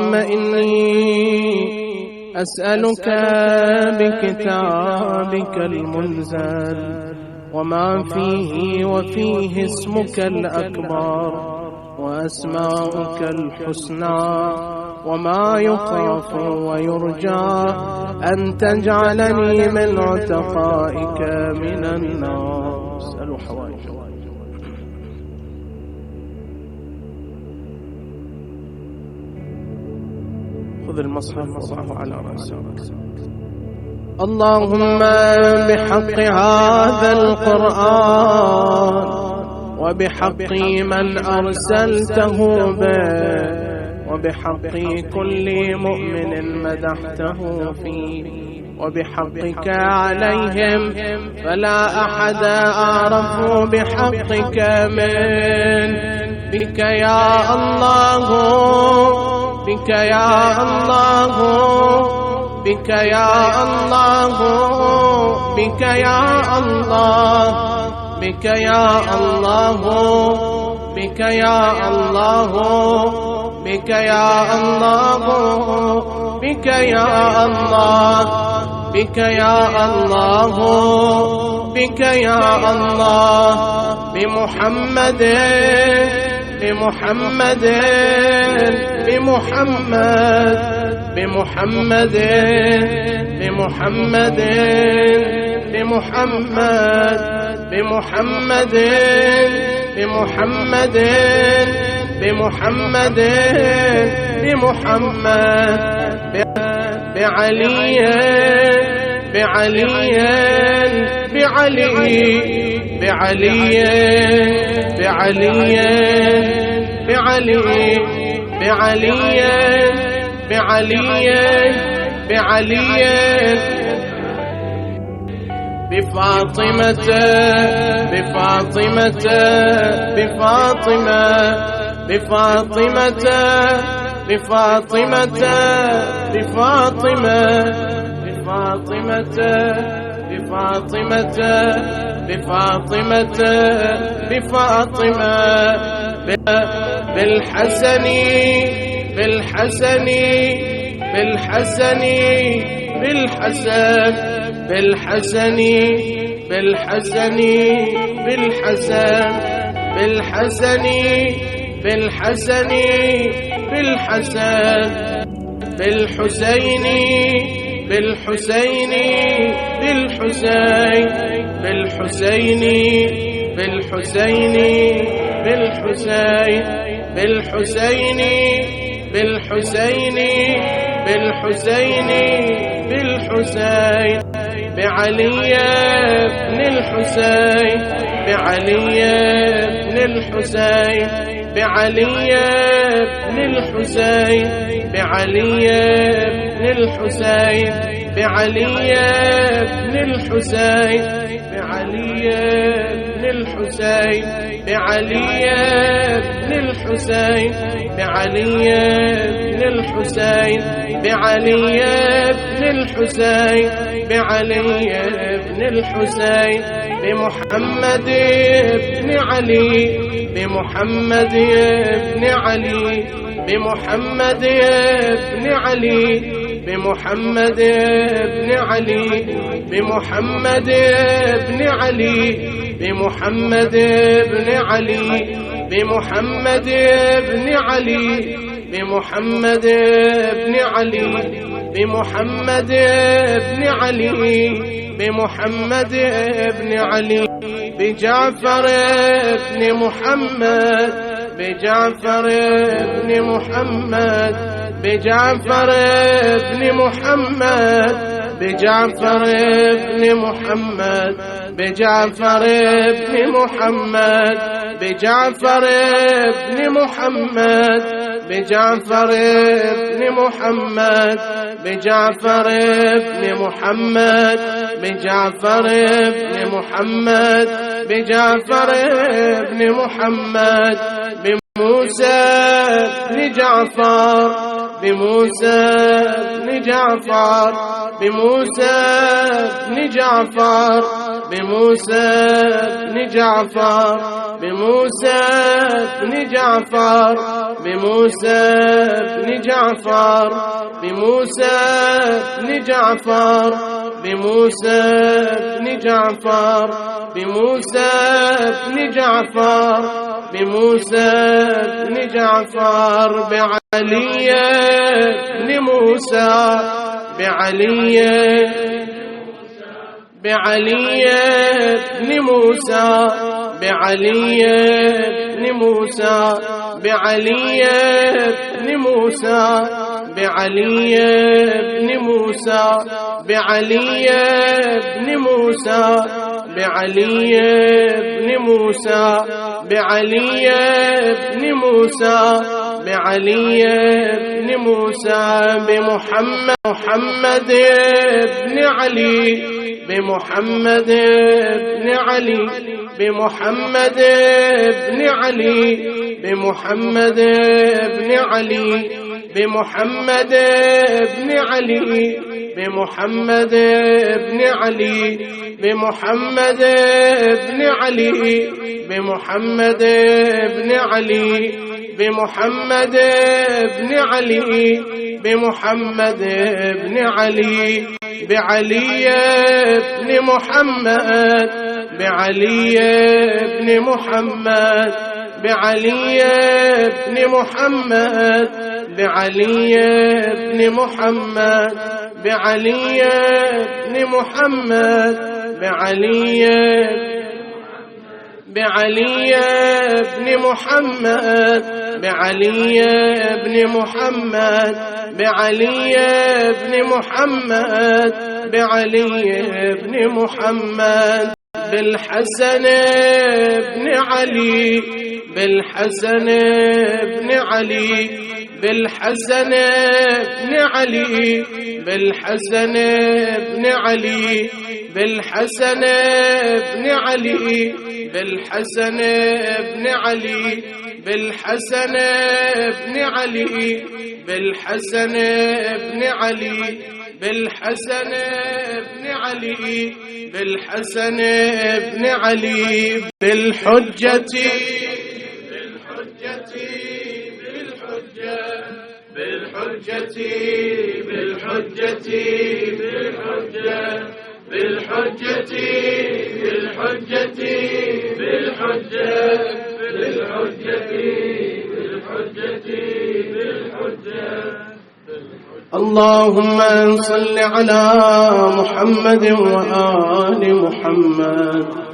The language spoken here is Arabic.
اللهم إني أسألك بكتابك المنزل وما فيه وفيه اسمك الأكبر وأسماؤك الحسنى وما يخاف ويرجى أن تجعلني من عتقائك من النار. اسألوا حوائج. خذ المصحف وضعه على رأسك. اللهم بحق هذا القرآن وبحق من أرسلته به وبحق كل مؤمن مدحته فيه وبحقك عليهم فلا أحد أعرف بحقك من بك يا الله بك يا الله بك يا الله بك يا الله بك يا الله بك يا الله بك يا الله بك يا الله بك يا الله بك يا الله بمحمد بمحمد بمحمد بمحمد بمحمد بمحمد بمحمد بمحمد بمحمد بمحمد بعلي بعلي بعلي بعلي بعلي بعلي بعلي بعلي بعلي بفاطمة بفاطمة بفاطمة بفاطمة بفاطمة بفاطمة بفاطمة بفاطمة بفاطمة بفاطمة بالحسن بالحسن بالحسن بالحسن بالحسن بالحسن بالحسن بالحسن بالحسن بالحسن بالحسين بالحسين بالحسين بالحسين بالحسين بالحسين بالحسين بالحسين بالحسين بالحسين بعلي بن الحسين بعلي بن الحسين بعلي بن الحسين بعلي بن الحسين بعلي بن الحسين بعلي بن الحسين بعلي بن الحسين بعلي بن الحسين بعلي بن الحسين بعلي بن الحسين بمحمد بن علي بمحمد بن علي بمحمد بن علي بمحمد بن علي بمحمد بن علي بمحمد بن علي بمحمد بن علي بمحمد بن علي بمحمد بن علي بمحمد بن علي بجعفر بن محمد بجعفر بن محمد بجعفر بن محمد بجعفر بن محمد بجعفر بن محمد بجعفر بن محمد بجعفر بن محمد بجعفر بن محمد بجعفر بن محمد بجعفر بن محمد بموسى بن جعفر بموسى بن جعفر بموسى بن جعفر بموسى بن جعفر بموسى بن جعفر بموسى بن جعفر بموسى بن جعفر بموسى بن جعفر بموسى بن جعفر بموسى بن جعفر بعلي بن موسى بعلي بن موسى بعلي بن موسى بعلي بن موسى بعلي بن موسى بعلي بن موسى بعلي بن موسى بعلي بن موسى بعلي بن موسى بمحمد بن علي بمحمد بن علي بمحمد بن علي بمحمد بن علي بمحمد بن علي بمحمد بن علي بمحمد بن علي بمحمد بن علي بمحمد بن علي بمحمد بن علي بعلي بن محمد بعلي بن محمد بعلي بن محمد بعلي بن محمد بعلي بن محمد بعلي بن محمد بعلي بن محمد بعلي بن محمد بعلي بن محمد بالحسن بن علي بالحسن بن علي بالحسن بن علي بالحسن بن علي بالحسن بن علي بالحسن بن علي بالحسن بن علي بالحسن بن علي بالحسن بن علي بالحسن بن علي بالحجة بالحجة بالحجة بالحجة بالحجة بالحجة بالحجة بالحجة بالحجة اللهم صل على محمد وآل محمد